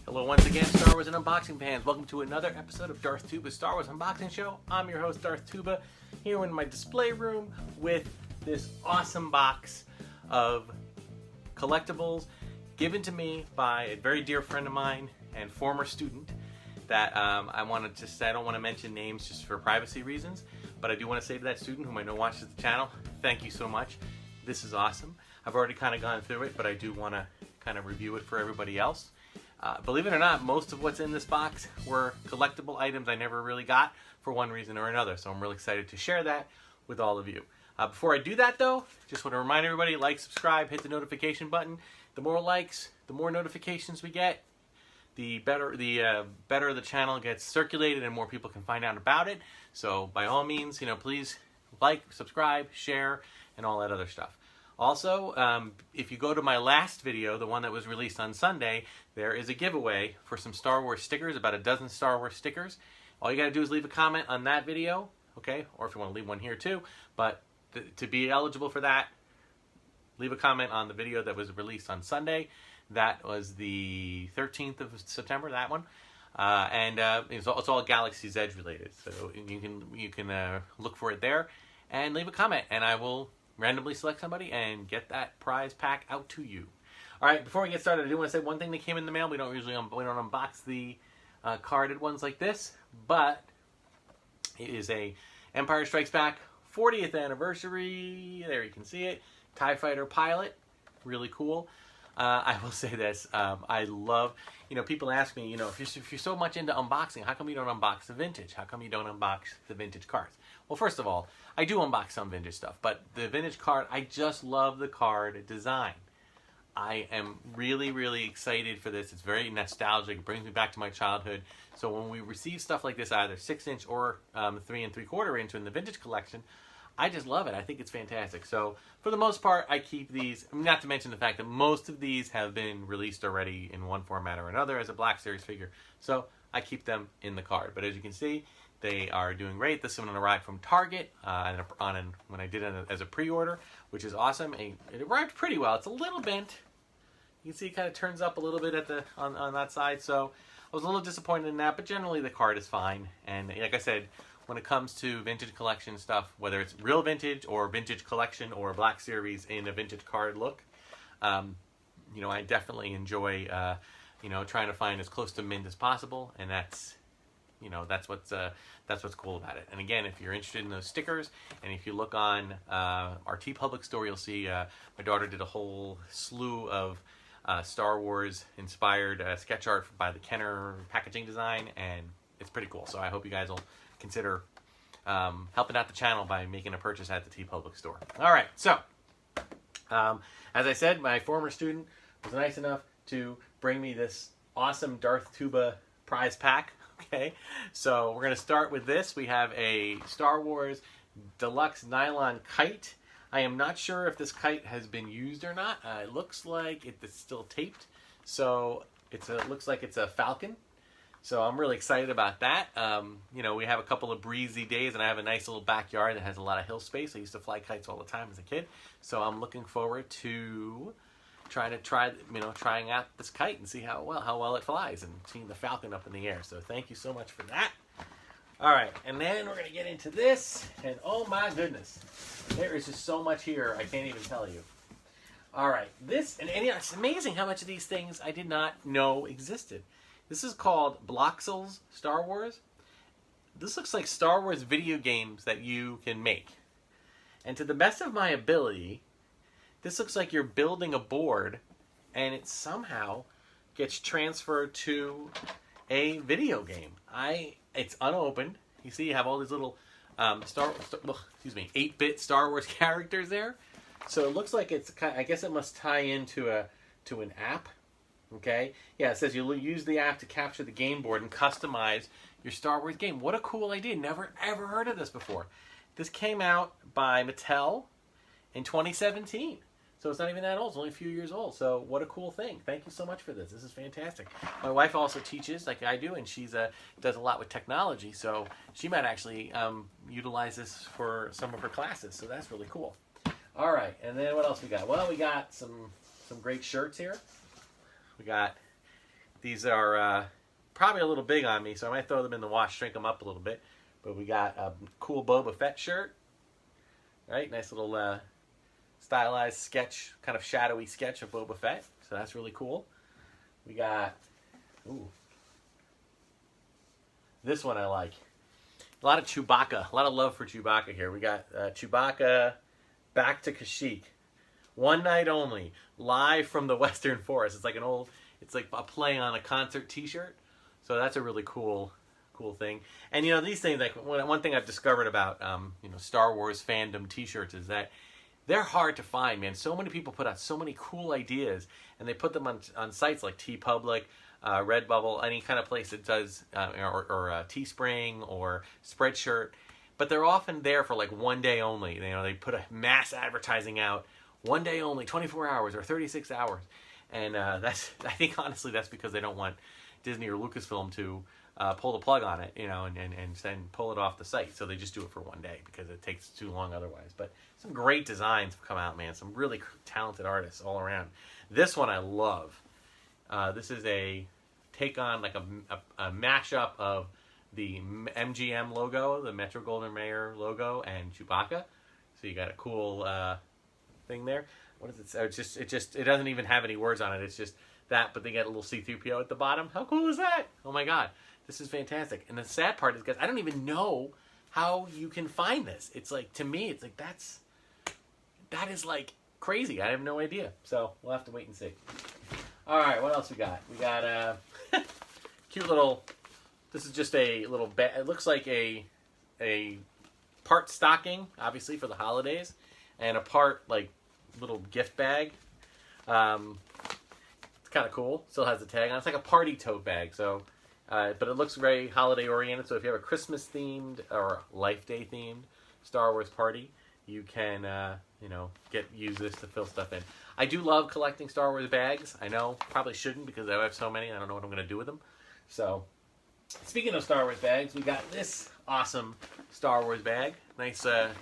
Hello once again, Star Wars and Unboxing fans. Welcome to another episode of Darth Tuba's Star Wars Unboxing Show. I'm your host, Darth Tuba, here in my display room with this awesome box of collectibles given to me by a very dear friend of mine and former student that I don't want to mention names just for privacy reasons, but I do want to say to that student whom I know watches the channel, thank you so much. This is awesome. I've already kind of gone through it, but I do want to kind of review it for everybody else. Believe it or not, most of what's in this box were collectible items I never really got for one reason or another, so I'm really excited to share that with all of you. Before I do that though, just want to remind everybody, like, subscribe, hit the notification button. The more likes, the more notifications we get, the better the channel gets circulated and more people can find out about it. So by all means, please like, subscribe, share, and all that other stuff. Also, if you go to my last video, the one that was released on Sunday, there is a giveaway for some Star Wars stickers, about a dozen Star Wars stickers. All you gotta do is leave a comment on that video, okay? Or if you want to leave one here too. But to be eligible for that, leave a comment on the video that was released on Sunday. That was the 13th of September, that one. It's all Galaxy's Edge related. So you can look for it there and leave a comment, and I will randomly select somebody and get that prize pack out to you. All right, before we get started, I do want to say one thing that came in the mail. We don't usually unbox the carded ones like this, but it is a Empire Strikes Back 40th anniversary. There you can see it. TIE Fighter pilot, really cool. I will say this, I love, people ask me, if you're so much into unboxing, how come you don't unbox the vintage? How come you don't unbox the vintage cards? Well, first of all, I do unbox some vintage stuff, but the vintage card, I just love the card design. I am really, really excited for this. It's very nostalgic. It brings me back to my childhood. So when we receive stuff like this, either 6-inch or 3 3/4 inch in the vintage collection, I just love it. I think it's fantastic. So for the most part, I keep these, not to mention the fact that most of these have been released already in one format or another as a Black Series figure. So I keep them in the card. But as you can see, they are doing great. This one arrived from Target when I did it as a pre-order, which is awesome. It arrived pretty well. It's a little bent. You can see it kind of turns up a little bit at on that side. So I was a little disappointed in that, but generally the card is fine. And like I said, when it comes to vintage collection stuff, whether it's real vintage or vintage collection or Black Series in a vintage card look, I definitely enjoy, trying to find as close to mint as possible, and that's what's cool about it. And again, if you're interested in those stickers, and if you look on our TeePublic store, you'll see my daughter did a whole slew of Star Wars inspired sketch art by the Kenner packaging design, and it's pretty cool. So I hope you guys will consider helping out the channel by making a purchase at the TeePublic store. All right, so as I said, my former student was nice enough to bring me this awesome Darth Tuba prize pack. Okay, so we're going to start with this. We have a Star Wars Deluxe Nylon Kite. I am not sure if this kite has been used or not. It looks like it's still taped, so it looks like it's a Falcon. So I'm really excited about that. We have a couple of breezy days, and I have a nice little backyard that has a lot of hill space. I used to fly kites all the time as a kid, so I'm looking forward to trying out this kite and see how well it flies, and seeing the Falcon up in the air. So thank you so much for that. All right, and then we're gonna get into this, and oh my goodness, there is just so much here I can't even tell you. All right, it's amazing how much of these things I did not know existed. This is called Bloxels Star Wars. This looks like Star Wars video games that you can make. And to the best of my ability, this looks like you're building a board, and it somehow gets transferred to a video game. It's unopened. You see, you have all these little 8-bit Star Wars characters there. So it looks like I guess it must tie into an app. Okay, yeah, it says you'll use the app to capture the game board and customize your Star Wars game. What a cool idea. Never ever heard of this before. This came out by Mattel in 2017. So it's not even that old. It's only a few years old. So what a cool thing. Thank you so much for this. This is fantastic. My wife also teaches like I do, and she's does a lot with technology. So she might actually utilize this for some of her classes. So that's really cool. All right, and then what else we got? Well, we got some great shirts here. We got These are probably a little big on me, so I might throw them in the wash, shrink them up a little bit. But we got a cool Boba Fett shirt. Right? Nice little stylized sketch, kind of shadowy sketch of Boba Fett. So that's really cool. We got, this one I like. A lot of Chewbacca. A lot of love for Chewbacca here. We got Chewbacca Back to Kashyyyk. One night only. Live from the Western Forest. It's like a play on a concert t-shirt. So that's a really cool thing. And these things, like one thing I've discovered about Star Wars fandom t-shirts is that they're hard to find, man. So many people put out so many cool ideas, and they put them on sites like TeePublic, Redbubble, any kind of place that does, or Teespring or Spreadshirt. But they're often there for like one day only. They put a mass advertising out, one day only, 24 hours or 36 hours. And I think honestly that's because they don't want Disney or Lucasfilm to pull the plug on it, and then pull it off the site. So they just do it for one day because it takes too long otherwise. But some great designs have come out, man. Some really talented artists all around. This one I love. This is a take on like a mashup of the MGM logo, the Metro Goldwyn Mayer logo, and Chewbacca. So you got a cool thing there. What is it? It doesn't even have any words on it. It's just that, but they get a little C-3PO at the bottom. How cool is that? Oh my god. This is fantastic. And the sad part is, guys, I don't even know how you can find this. It's like, to me, it's like, that is like crazy. I have no idea. So we'll have to wait and see. All right, what else we got? We got cute little, this is just a little bag. It looks like a part stocking, obviously, for the holidays, and a part, like, little gift bag. It's kind of cool. Still has a tag on. It's like a party tote bag, so... but it looks very holiday-oriented, so if you have a Christmas-themed or Life Day-themed Star Wars party, you can, use this to fill stuff in. I do love collecting Star Wars bags. I know, probably shouldn't because I have so many. I don't know what I'm going to do with them. So, speaking of Star Wars bags, we got this awesome Star Wars bag. Nice, I don't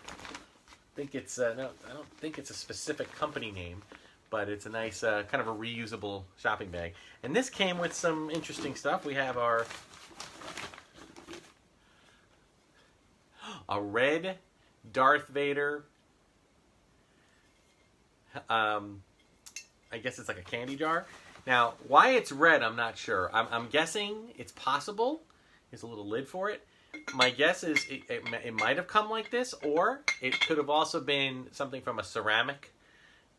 think it's a specific company name, but it's a nice kind of a reusable shopping bag. And this came with some interesting stuff. We have a red Darth Vader. I guess it's like a candy jar. Now, why it's red, I'm not sure. I'm guessing it's possible. There's a little lid for it. My guess is it might have come like this, or it could have also been something from a ceramic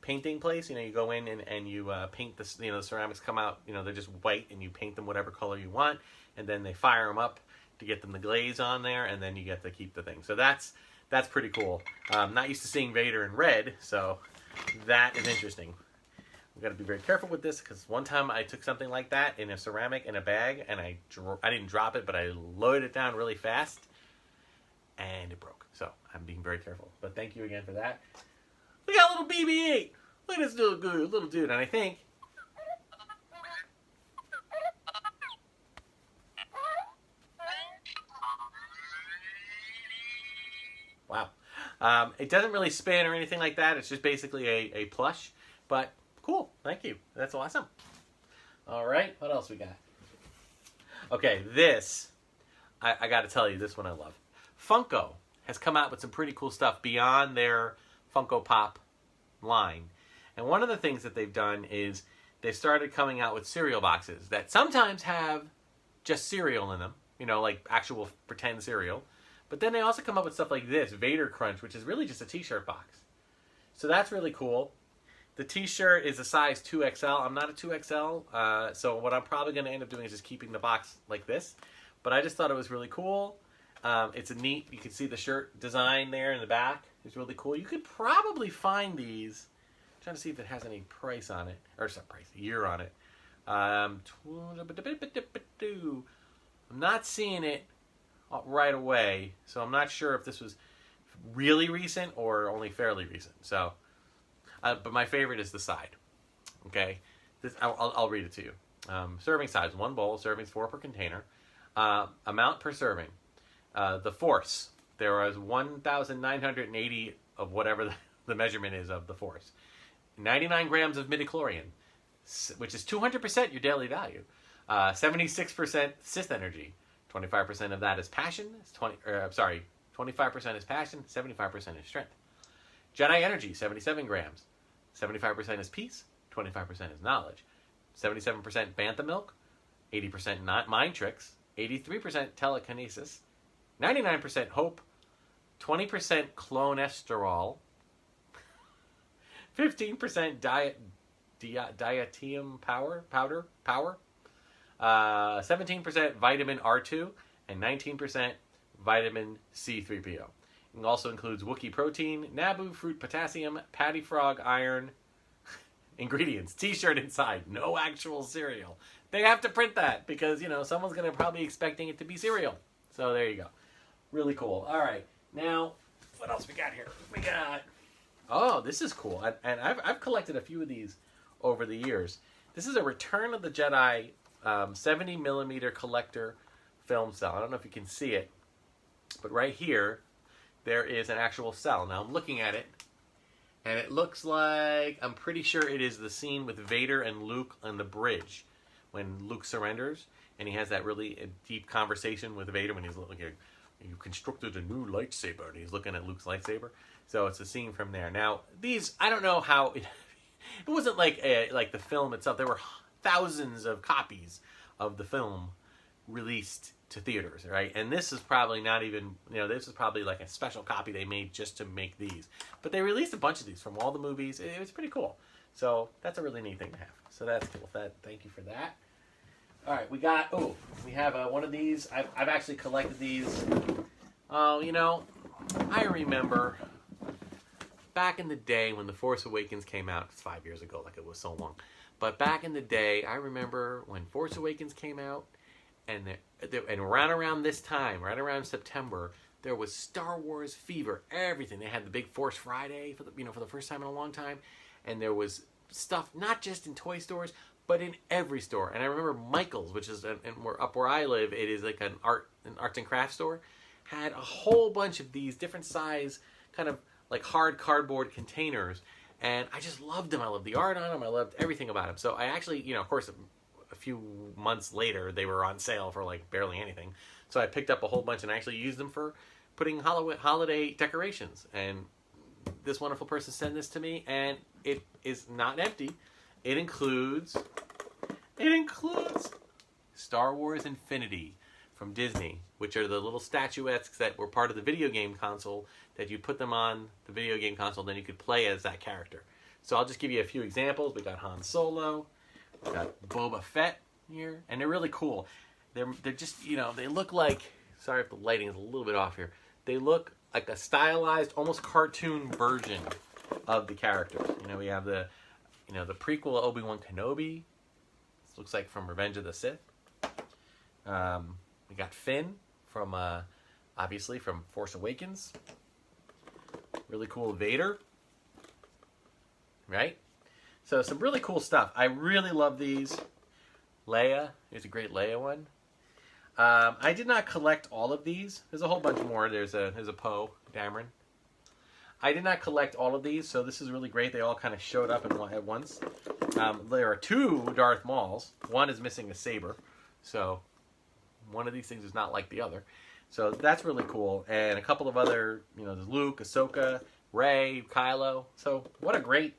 painting place. You go in and you paint the ceramics come out, they're just white, and you paint them whatever color you want, and then they fire them up to get them the glaze on there, and then you get to keep the thing. So that's pretty cool. I'm not used to seeing Vader in red, so that is interesting. We've got to be very careful with this, because one time I took something like that in a ceramic in a bag, and I didn't drop it, but I loaded it down really fast, and it broke. So I'm being very careful. But thank you again for that. We got a little BB-8. Look at this little dude, and I think... Wow. It doesn't really spin or anything like that. It's just basically a plush. But cool. Thank you. That's awesome. All right. What else we got? Okay, this. I got to tell you, this one I love. Funko has come out with some pretty cool stuff beyond their Funko Pop line. And one of the things that they've done is they've started coming out with cereal boxes that sometimes have just cereal in them, like actual pretend cereal. But then they also come up with stuff like this, Vader Crunch, which is really just a t-shirt box. So that's really cool. The t-shirt is a size 2XL. I'm not a 2XL, so what I'm probably going to end up doing is just keeping the box like this. But I just thought it was really cool. It's a neat, you can see the shirt design there in the back. It's really cool. You could probably find these. I'm trying to see if it has any price on it. Or some price, year on it. I'm not seeing it right away, so I'm not sure if this was really recent or only fairly recent. So, but my favorite is the side. Okay, I'll read it to you. Serving size: 1 bowl. Servings 4 per container. Amount per serving. The Force. There was 1,980 of whatever the measurement is of the Force. 99 grams of midichlorian, which is 200% your daily value. 76% Sith energy. 25% of that is passion. 25% is passion. 75% is strength. Jedi energy, 77 grams. 75% is peace. 25% is knowledge. 77% bantha milk. 80% mind tricks. 83% telekinesis. 99% hope. 20% clonesterol. 15% diatium powder. 17% vitamin R2, and 19% vitamin C3PO. It also includes Wookiee protein, Naboo fruit potassium, Patty Frog iron. Ingredients: T-shirt inside, no actual cereal. They have to print that because, someone's going to probably expecting it to be cereal. So there you go. Really cool. All right. Now, what else we got here? Oh, this is cool. And I've collected a few of these over the years. This is a Return of the Jedi 70 millimeter collector film cell. I don't know if you can see it, but right here, there is an actual cell. Now I'm looking at it, and it looks like, I'm pretty sure it is the scene with Vader and Luke on the bridge when Luke surrenders, and he has that really deep conversation with Vader when he's looking at, you constructed a new lightsaber, and he's looking at Luke's lightsaber. So it's a scene from there. Now, these, I don't know how, it wasn't like the film itself. There were thousands of copies of the film released to theaters, right? And this is probably not even, this is probably like a special copy they made just to make these. But they released a bunch of these from all the movies. It was pretty cool. So that's a really neat thing to have. So that's cool. Thank you for that. All right, we have one of these. I've actually collected these. Oh, I remember back in the day when The Force Awakens came out. It's 5 years ago, like it was so long. But back in the day, I remember when Force Awakens came out, and around this time, right around September, there was Star Wars fever. Everything. They had the big Force Friday for the first time in a long time, and there was stuff not just in toy stores, but in every store. And I remember Michael's, which is up where I live, it is like an arts and crafts store, had a whole bunch of these different size, kind of like hard cardboard containers. And I just loved them. I loved the art on them. I loved everything about them. So I actually, of course, a few months later, they were on sale for like barely anything. So I picked up a whole bunch and actually used them for putting holiday decorations. And this wonderful person sent this to me, and it is not empty. It includes Star Wars Infinity from Disney, which are the little statuettes that were part of the video game console, that you put them on the video game console, then you could play as that character. So I'll just give you a few examples. We got Han Solo, we got Boba Fett here, and they're really cool. They're just, they look like, sorry if the lighting is a little bit off here, they look like a stylized, almost cartoon version of the characters. We have the prequel Obi-Wan Kenobi. This looks like from Revenge of the Sith. We got Finn from, obviously, from Force Awakens. Really cool Vader. Right? So some really cool stuff. I really love these. Leia. Here's a great Leia one. I did not collect all of these. There's a whole bunch more. There's a Poe Dameron. I did not collect all of these, so this is really great. They all kind of showed up at once. There are two Darth Mauls. One is missing a saber, so one of these things is not like the other. So that's really cool. And a couple of other, there's Luke, Ahsoka, Rey, Kylo. So what a great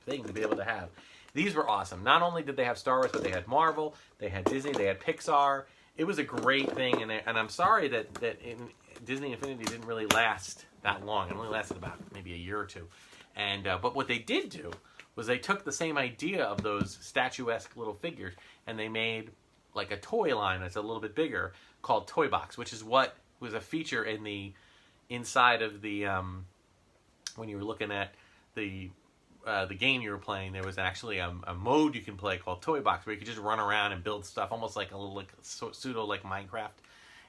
thing to be able to have. These were awesome. Not only did they have Star Wars, but they had Marvel, they had Disney, they had Pixar. It was a great thing, and I'm sorry that Disney Infinity didn't really last that long. It only lasted about maybe a year or two. And but what they did do was they took the same idea of those statuesque little figures, and they made like a toy line that's a little bit bigger called Toy Box, which is what was a feature in the inside of the when you were looking at the game you were playing. There was actually a mode you can play called Toy Box, where you could just run around and build stuff, almost like a little pseudo like Minecraft,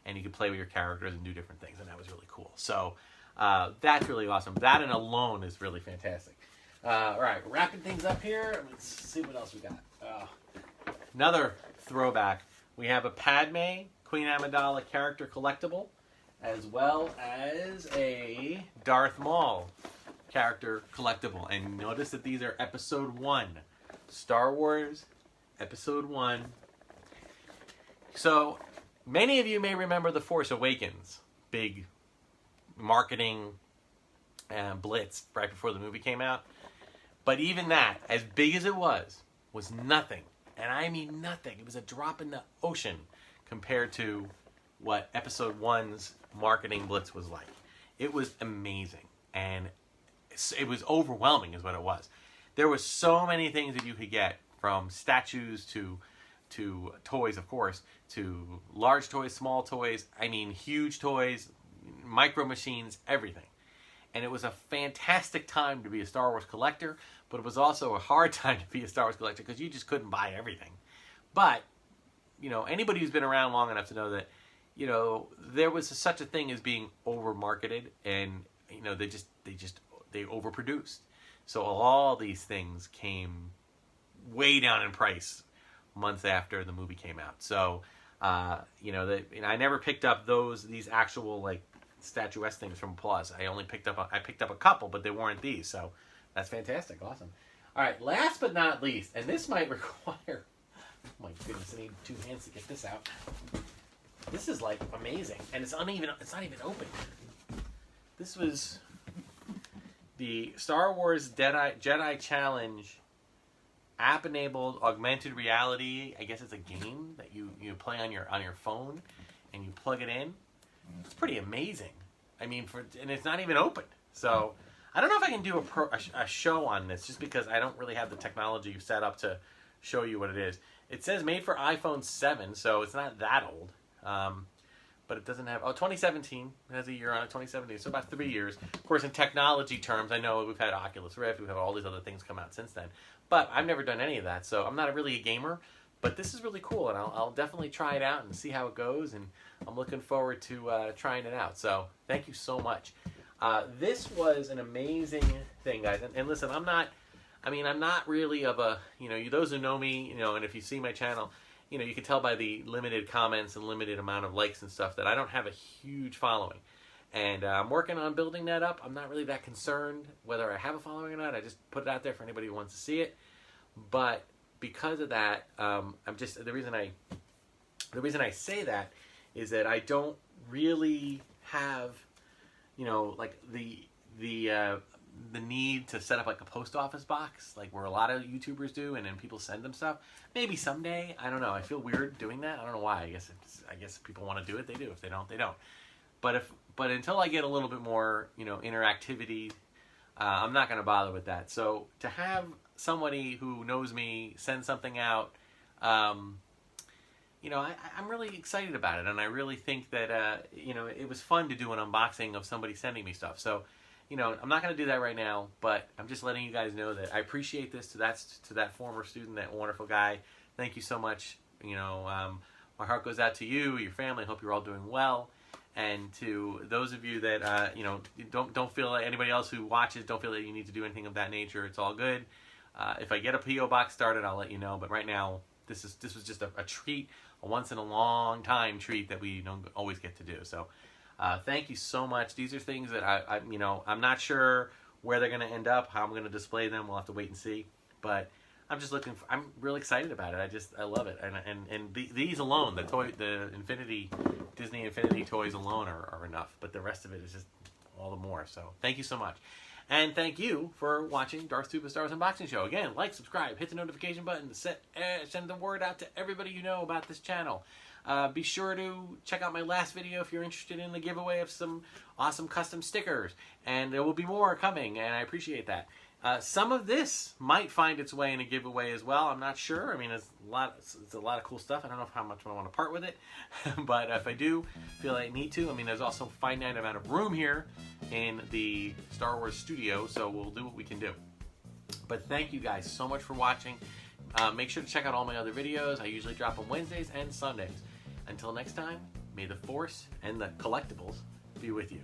and you could play with your characters and do different things, and that was really cool. So that's really awesome. That and alone is really fantastic. All right, wrapping things up here. Let's see what else we got. Another throwback. We have a Padme, Queen Amidala character collectible, as well as a Darth Maul character collectible. And notice that these are Episode 1, Star Wars Episode 1. So, many of you may remember The Force Awakens. Big marketing blitz right before the movie came out. But even that, as big as it was nothing. And I mean nothing. It was a drop in the ocean compared to what Episode 1's marketing blitz was like. It was amazing. And it was overwhelming is what it was. There was so many things that you could get, from statues to toys, of course, to large toys, small toys, I mean huge toys, micro machines, everything. And it was a fantastic time to be a Star Wars collector, but it was also a hard time to be a Star Wars collector because you just couldn't buy everything. But, you know, anybody who's been around long enough to know that, you know, there was such a thing as being over-marketed, and, you know, they overproduced. So all these things came way down in price months after the movie came out. So, you know, I never picked up these actual, like, statuesque things from Plus. I picked up a couple, but they weren't these. So that's fantastic. Awesome. All right, last but not least, and this might require, oh my goodness, I need 2 hands to get this out. This is like amazing, and it's not even open. This was the Star Wars Jedi Challenge app-enabled augmented reality. I guess it's a game that you play on your phone, and you plug it in. It's pretty amazing. I mean, and it's not even open. So I don't know if I can do a show on this, just because I don't really have the technology set up to show you what it is. It says made for iPhone 7, so it's not that old. But it doesn't have... 2017. It has a year on it, 2017. So about 3 years. Of course, in technology terms, I know we've had Oculus Rift. We've had all these other things come out since then. But I've never done any of that, so I'm not really a gamer. But this is really cool, and I'll definitely try it out and see how it goes. And I'm looking forward to trying it out. So thank you so much. This was an amazing thing, guys. And listen, I'm not really of a... You know, those who know me, you know, and if you see my channel... You know, you can tell by the limited comments and limited amount of likes and stuff that I don't have a huge following. And I'm working on building that up. I'm not really that concerned whether I have a following or not. I just put it out there for anybody who wants to see it. But because of that, the reason I say that is that I don't really have, you know, like the need to set up like a post office box, like where a lot of YouTubers do, and then people send them stuff. Maybe someday. I don't know. I feel weird doing that. I don't know why. I guess if people want to do it, they do. If they don't, they don't. But until I get a little bit more, you know, interactivity, I'm not going to bother with that. So to have somebody who knows me send something out, you know, I'm really excited about it, and I really think that you know, it was fun to do an unboxing of somebody sending me stuff. So, you know, I'm not going to do that right now, but I'm just letting you guys know that I appreciate this to that former student, that wonderful guy. Thank you so much. You know, my heart goes out to you, your family. I hope you're all doing well. And to those of you that, you know, don't feel like anybody else who watches, don't feel that you need to do anything of that nature. It's all good. If I get a P.O. box started, I'll let you know. But right now, this was just a treat, a once in a long time treat that we don't always get to do. So thank you so much. These are things that you know, I'm not sure where they're going to end up, how I'm going to display them. We'll have to wait and see. But I'm just I'm really excited about it. I love it. And these alone, the Disney Infinity toys alone are enough. But the rest of it is just all the more. So thank you so much. And thank you for watching Darth Tuba Star Wars Unboxing Show. Again, like, subscribe, hit the notification button, send the word out to everybody you know about this channel. Be sure to check out my last video if you're interested in the giveaway of some awesome custom stickers. And there will be more coming, and I appreciate that. Some of this might find its way in a giveaway as well. I'm not sure. I mean, it's a lot of cool stuff. I don't know how much I want to part with it. But if I do feel I need to, I mean, there's also a finite amount of room here in the Star Wars studio, so we'll do what we can do. But thank you guys so much for watching. Make sure to check out all my other videos. I usually drop them Wednesdays and Sundays. Until next time, may the Force and the collectibles be with you.